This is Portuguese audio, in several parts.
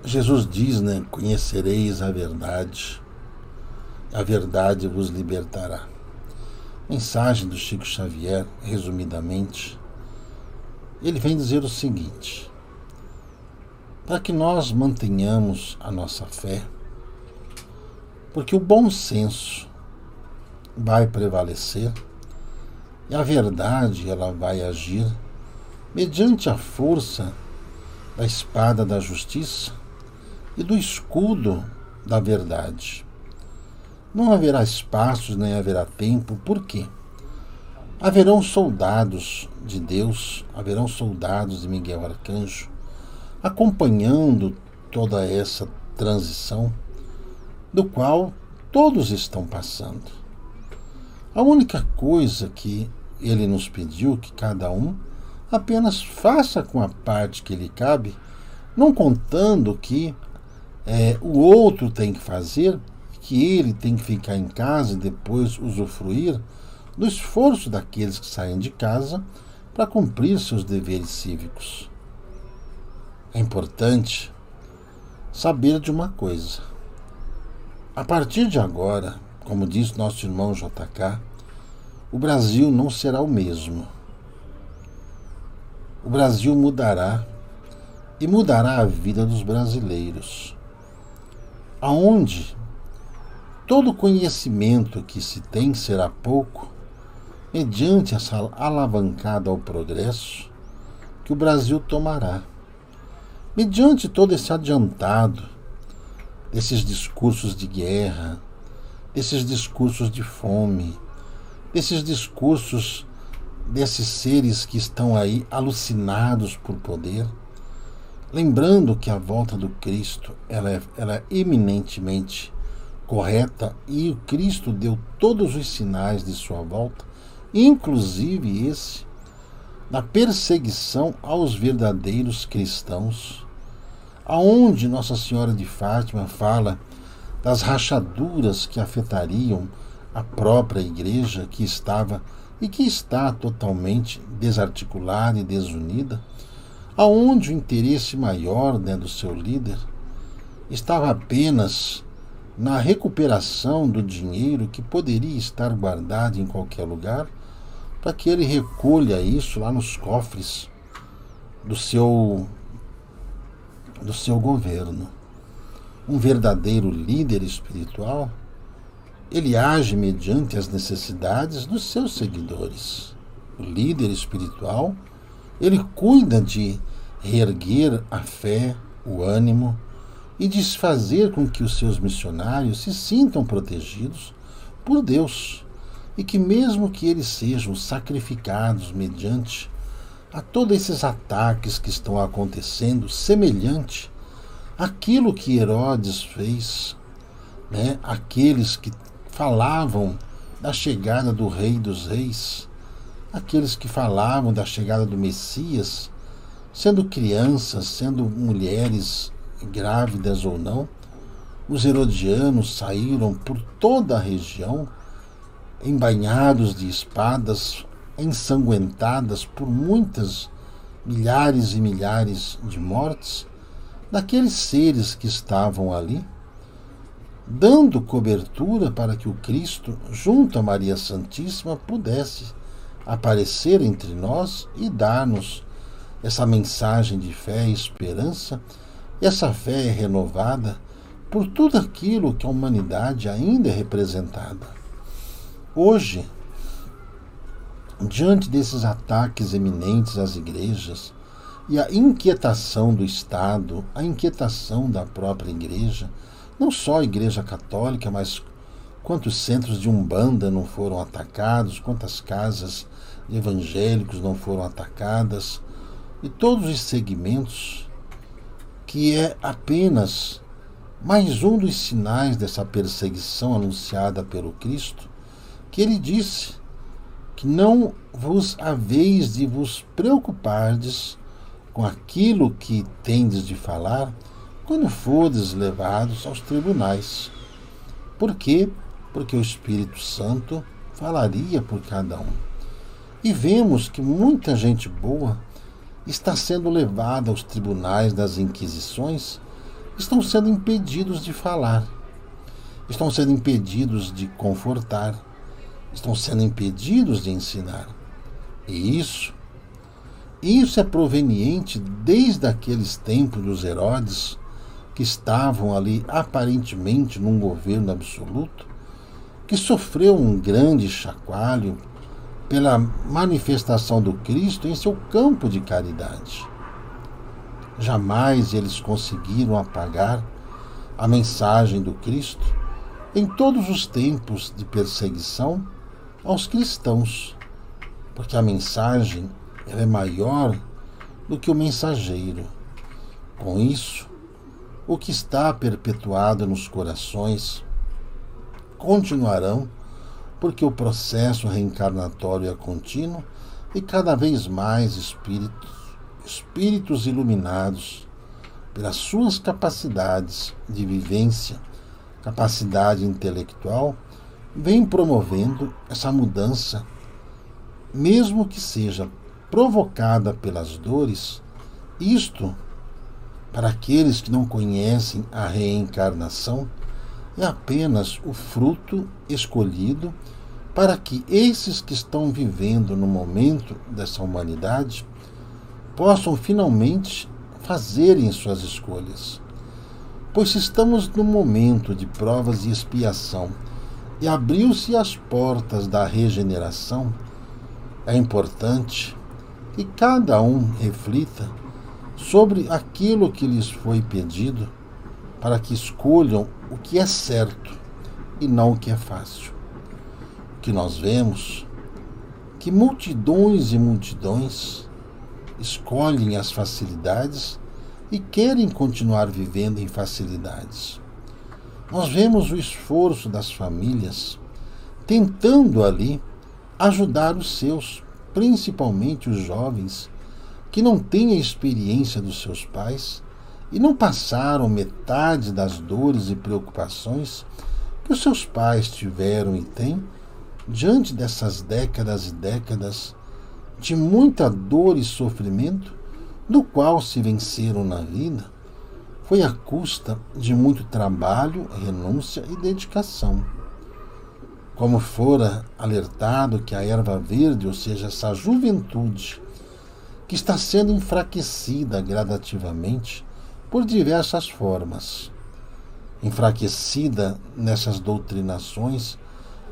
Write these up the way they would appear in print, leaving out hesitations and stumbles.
Jesus diz, né? Conhecereis a verdade vos libertará. Mensagem do Chico Xavier, resumidamente, ele vem dizer o seguinte: para que nós mantenhamos a nossa fé, porque o bom senso vai prevalecer e a verdade ela vai agir mediante a força da espada da justiça e do escudo da verdade. Não haverá espaços nem haverá tempo, por quê? Haverão soldados de Deus, haverão soldados de Miguel Arcanjo, acompanhando toda essa transição, do qual todos estão passando. A única coisa que ele nos pediu, que cada um apenas faça com a parte que lhe cabe, não contando que o outro tem que fazer, que ele tem que ficar em casa e depois usufruir do esforço daqueles que saem de casa para cumprir seus deveres cívicos. É importante saber de uma coisa. A partir de agora, como diz nosso irmão JK, o Brasil não será o mesmo. O Brasil mudará e mudará a vida dos brasileiros. Aonde todo conhecimento que se tem será pouco, mediante essa alavancada ao progresso que o Brasil tomará. Mediante todo esse adiantado, desses discursos de guerra, desses discursos de fome, desses discursos desses seres que estão aí alucinados por poder, lembrando que a volta do Cristo ela é eminentemente correta e o Cristo deu todos os sinais de sua volta, inclusive esse da perseguição aos verdadeiros cristãos, aonde Nossa Senhora de Fátima fala das rachaduras que afetariam a própria igreja que estava e que está totalmente desarticulada e desunida, aonde o interesse maior do seu líder estava apenas na recuperação do dinheiro que poderia estar guardado em qualquer lugar, para que ele recolha isso lá nos cofres do seu governo. Um verdadeiro líder espiritual, ele age mediante as necessidades dos seus seguidores. O líder espiritual, ele cuida de reerguer a fé, o ânimo e de fazer com que os seus missionários se sintam protegidos por Deus e que mesmo que eles sejam sacrificados mediante a todos esses ataques que estão acontecendo, semelhante àquilo que Herodes fez, aqueles que falavam da chegada do Rei dos Reis, aqueles que falavam da chegada do Messias, sendo crianças, sendo mulheres grávidas ou não, os herodianos saíram por toda a região, embainhados de espadas, ensanguentadas por muitas milhares e milhares de mortes, daqueles seres que estavam ali, dando cobertura para que o Cristo, junto a Maria Santíssima, pudesse aparecer entre nós e dar-nos essa mensagem de fé e esperança. E essa fé é renovada por tudo aquilo que a humanidade ainda é representada. Hoje, diante desses ataques eminentes às igrejas e a inquietação do Estado, a inquietação da própria igreja, não só a Igreja Católica, mas quantos centros de Umbanda não foram atacados, quantas casas de evangélicos não foram atacadas, e todos os segmentos, que é apenas mais um dos sinais dessa perseguição anunciada pelo Cristo, que ele disse que não vos haveis de vos preocupardes com aquilo que tendes de falar quando fordes levados aos tribunais. Por quê? Porque o Espírito Santo falaria por cada um. E vemos que muita gente boa está sendo levada aos tribunais das inquisições estão sendo impedidos de falar, estão sendo impedidos de confortar, estão sendo impedidos de ensinar. E isso é proveniente desde aqueles tempos dos Herodes, que estavam ali aparentemente num governo absoluto, que sofreu um grande chacoalho pela manifestação do Cristo em seu campo de caridade. Jamais eles conseguiram apagar a mensagem do Cristo em todos os tempos de perseguição aos cristãos, porque a mensagem ela é maior do que o mensageiro. Com isso, o que está perpetuado nos corações continuarão, porque o processo reencarnatório é contínuo e cada vez mais espíritos iluminados pelas suas capacidades de vivência, capacidade intelectual, vêm promovendo essa mudança, mesmo que seja provocada pelas dores. Isto, para aqueles que não conhecem a reencarnação, é apenas o fruto escolhido para que esses que estão vivendo no momento dessa humanidade possam finalmente fazerem suas escolhas. Pois se estamos num momento de provas e expiação e abriu-se as portas da regeneração, é importante que cada um reflita sobre aquilo que lhes foi pedido, para que escolham o que é certo e não o que é fácil. O que nós vemos que multidões e multidões escolhem as facilidades e querem continuar vivendo em facilidades. Nós vemos o esforço das famílias tentando ali ajudar os seus, principalmente os jovens, que não têm a experiência dos seus pais e não passaram metade das dores e preocupações que os seus pais tiveram e têm diante dessas décadas e décadas de muita dor e sofrimento, do qual se venceram na vida, foi à custa de muito trabalho, renúncia e dedicação. Como fora alertado que a erva verde, ou seja, essa juventude, que está sendo enfraquecida gradativamente por diversas formas, enfraquecida nessas doutrinações,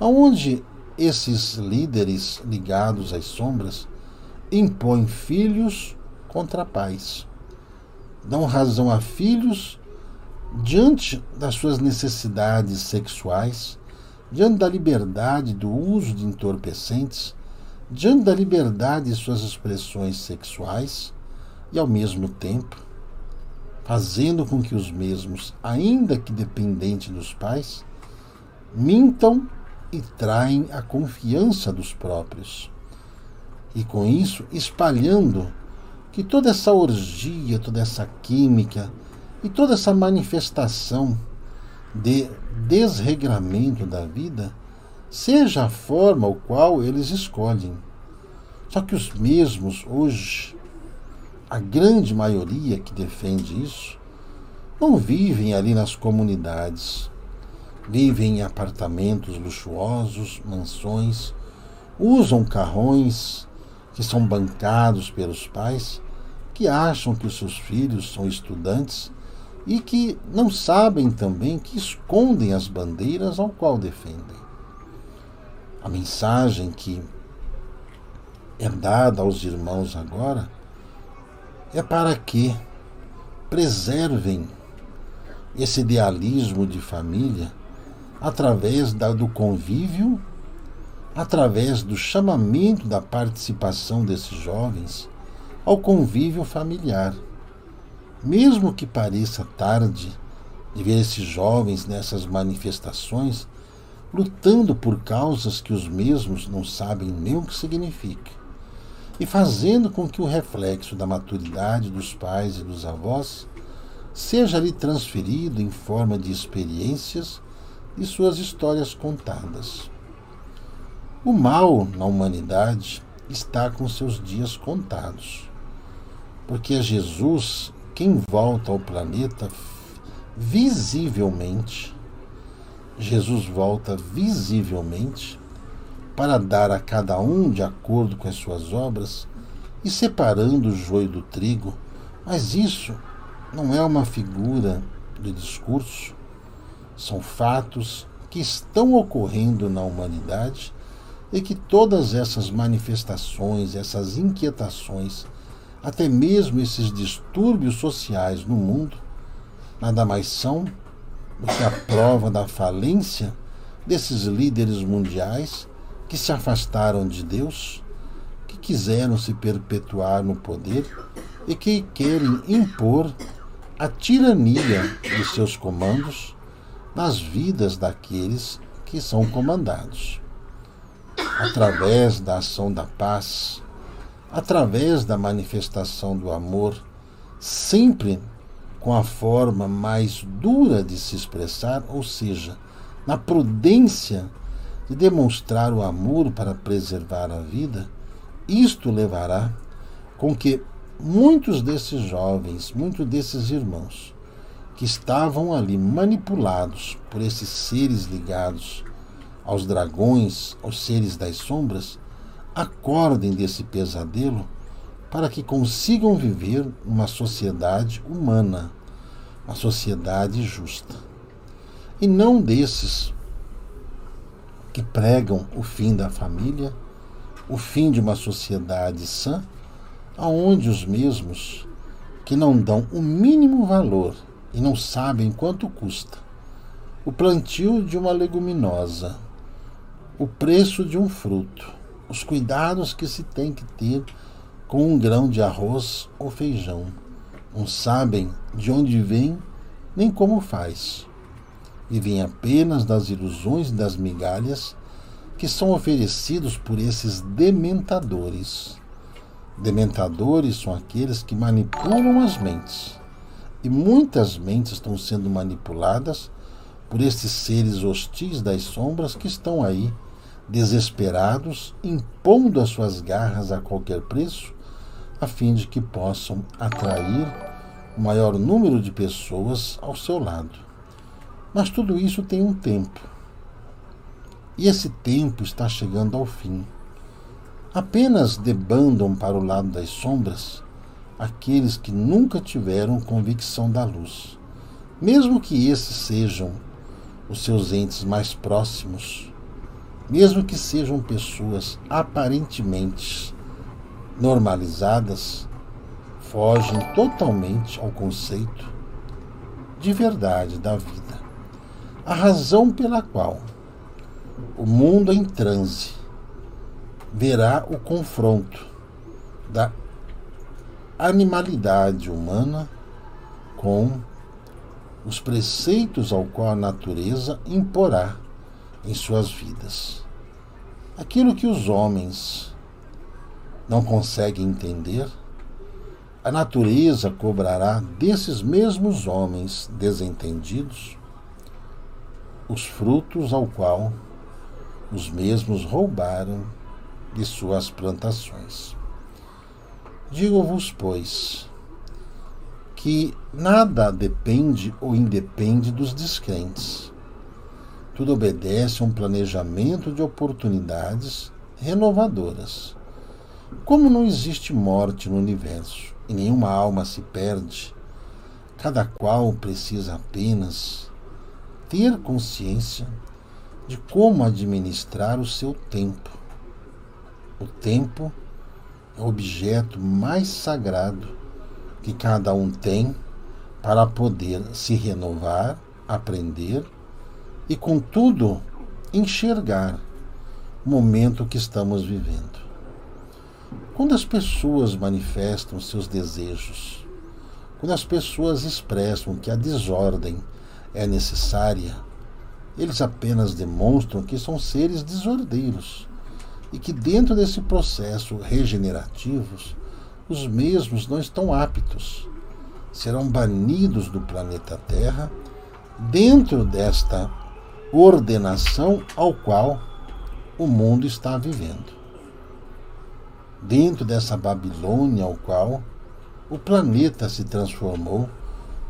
onde esses líderes ligados às sombras impõem filhos contra pais, dão razão a filhos diante das suas necessidades sexuais, diante da liberdade do uso de entorpecentes, diante da liberdade de suas expressões sexuais e, ao mesmo tempo, fazendo com que os mesmos, ainda que dependentes dos pais, mintam e traem a confiança dos próprios. E com isso, espalhando que toda essa orgia, toda essa química e toda essa manifestação de desregramento da vida seja a forma ao qual eles escolhem. Só que os mesmos hoje, a grande maioria que defende isso, não vivem ali nas comunidades, vivem em apartamentos luxuosos, mansões, usam carrões que são bancados pelos pais, que acham que os seus filhos são estudantes e que não sabem também que escondem as bandeiras ao qual defendem. A mensagem que é dada aos irmãos agora é para que preservem esse idealismo de família através do convívio, através do chamamento da participação desses jovens ao convívio familiar. Mesmo que pareça tarde de ver esses jovens nessas manifestações, lutando por causas que os mesmos não sabem nem o que significa, e fazendo com que o reflexo da maturidade dos pais e dos avós seja ali transferido em forma de experiências e suas histórias contadas. O mal na humanidade está com seus dias contados, porque é Jesus quem volta ao planeta visivelmente, Jesus volta visivelmente para dar a cada um de acordo com as suas obras e separando o joio do trigo, mas isso não é uma figura de discurso, são fatos que estão ocorrendo na humanidade e que todas essas manifestações, essas inquietações, até mesmo esses distúrbios sociais no mundo, nada mais são do que a prova da falência desses líderes mundiais que se afastaram de Deus, que quiseram se perpetuar no poder e que querem impor a tirania de seus comandos nas vidas daqueles que são comandados. Através da ação da paz, através da manifestação do amor, sempre com a forma mais dura de se expressar, ou seja, na prudência de demonstrar o amor para preservar a vida, isto levará com que muitos desses jovens, muitos desses irmãos, que estavam ali manipulados por esses seres ligados aos dragões, aos seres das sombras, acordem desse pesadelo para que consigam viver uma sociedade humana, uma sociedade justa. E não desses que pregam o fim da família, o fim de uma sociedade sã, aonde os mesmos que não dão o mínimo valor e não sabem quanto custa o plantio de uma leguminosa, o preço de um fruto, os cuidados que se tem que ter com um grão de arroz ou feijão, não sabem de onde vem nem como faz. Vivem apenas das ilusões e das migalhas que são oferecidos por esses dementadores. Dementadores são aqueles que manipulam as mentes. E muitas mentes estão sendo manipuladas por esses seres hostis das sombras que estão aí, desesperados, impondo as suas garras a qualquer preço, a fim de que possam atrair o maior número de pessoas ao seu lado. Mas tudo isso tem um tempo. E esse tempo está chegando ao fim. Apenas debandam para o lado das sombras aqueles que nunca tiveram convicção da luz, mesmo que esses sejam os seus entes mais próximos, mesmo que sejam pessoas aparentemente normalizadas, fogem totalmente ao conceito de verdade da vida. A razão pela qual o mundo em transe verá o confronto da animalidade humana com os preceitos ao qual a natureza imporá em suas vidas. Aquilo que os homens não conseguem entender, a natureza cobrará desses mesmos homens desentendidos os frutos ao qual os mesmos roubaram de suas plantações. Digo-vos, pois, que nada depende ou independe dos descrentes. Tudo obedece a um planejamento de oportunidades renovadoras. Como não existe morte no universo e nenhuma alma se perde, cada qual precisa apenas ter consciência de como administrar o seu tempo. O tempo é o objeto mais sagrado que cada um tem para poder se renovar, aprender e, contudo, enxergar o momento que estamos vivendo. Quando as pessoas manifestam seus desejos, quando as pessoas expressam que a desordem é necessária, eles apenas demonstram que são seres desordeiros e que dentro desse processo regenerativo os mesmos não estão aptos, serão banidos do planeta Terra dentro desta ordenação ao qual o mundo está vivendo, dentro dessa Babilônia ao qual o planeta se transformou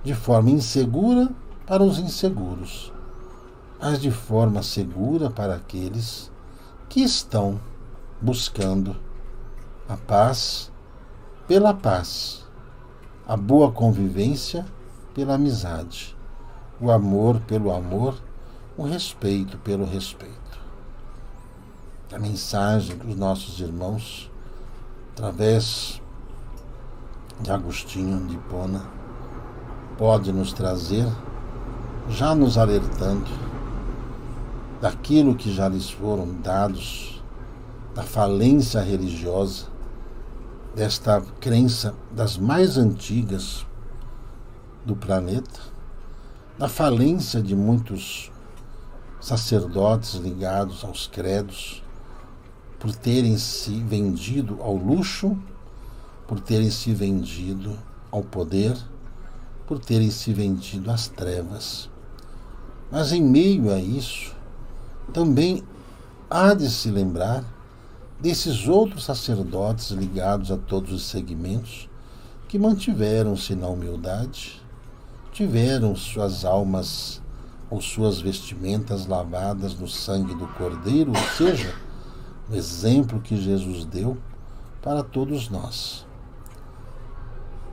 de forma insegura para os inseguros, mas de forma segura para aqueles que estão buscando a paz pela paz, a boa convivência pela amizade, o amor pelo amor, o respeito pelo respeito. A mensagem dos nossos irmãos, através de Agostinho de Hipona, pode nos trazer, já nos alertando daquilo que já lhes foram dados, da falência religiosa, desta crença das mais antigas do planeta, da falência de muitos sacerdotes ligados aos credos, por terem se vendido ao luxo, por terem se vendido ao poder, por terem se vendido às trevas. Mas em meio a isso, também há de se lembrar desses outros sacerdotes ligados a todos os segmentos que mantiveram-se na humildade, tiveram suas almas ou suas vestimentas lavadas no sangue do Cordeiro, ou seja, o exemplo que Jesus deu para todos nós.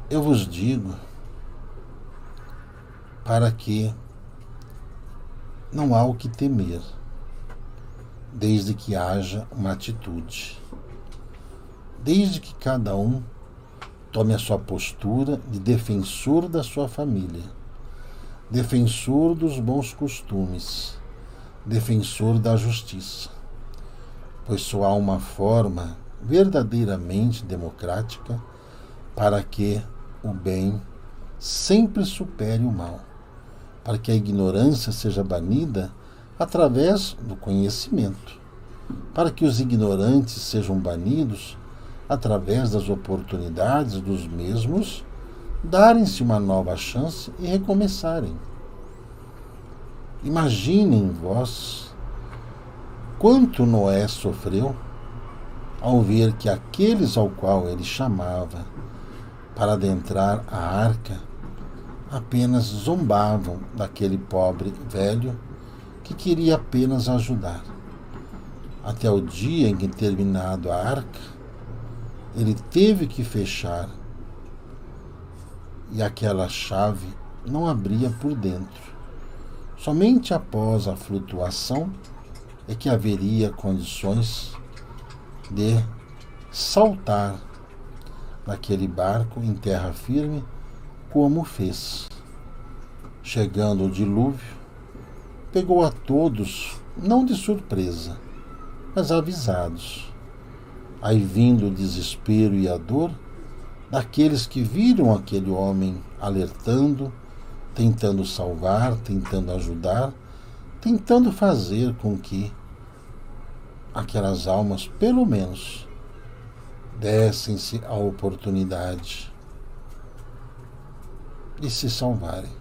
Eu vos digo para que não há o que temer, desde que haja uma atitude, desde que cada um tome a sua postura de defensor da sua família, defensor dos bons costumes, defensor da justiça, pois só há uma forma verdadeiramente democrática para que o bem sempre supere o mal, para que a ignorância seja banida através do conhecimento, para que os ignorantes sejam banidos através das oportunidades dos mesmos darem-se uma nova chance e recomeçarem. Imaginem vós quanto Noé sofreu ao ver que aqueles ao qual ele chamava para adentrar a arca apenas zombavam daquele pobre velho que queria apenas ajudar. Até o dia em que, terminado a arca, ele teve que fechar e aquela chave não abria por dentro. Somente após a flutuação é que haveria condições de saltar naquele barco em terra firme, como fez. Chegando o dilúvio, pegou a todos, não de surpresa, mas avisados. Aí vindo o desespero e a dor daqueles que viram aquele homem alertando, tentando salvar, tentando ajudar, tentando fazer com que aquelas almas, pelo menos, dessem-se a oportunidade de se salvarem.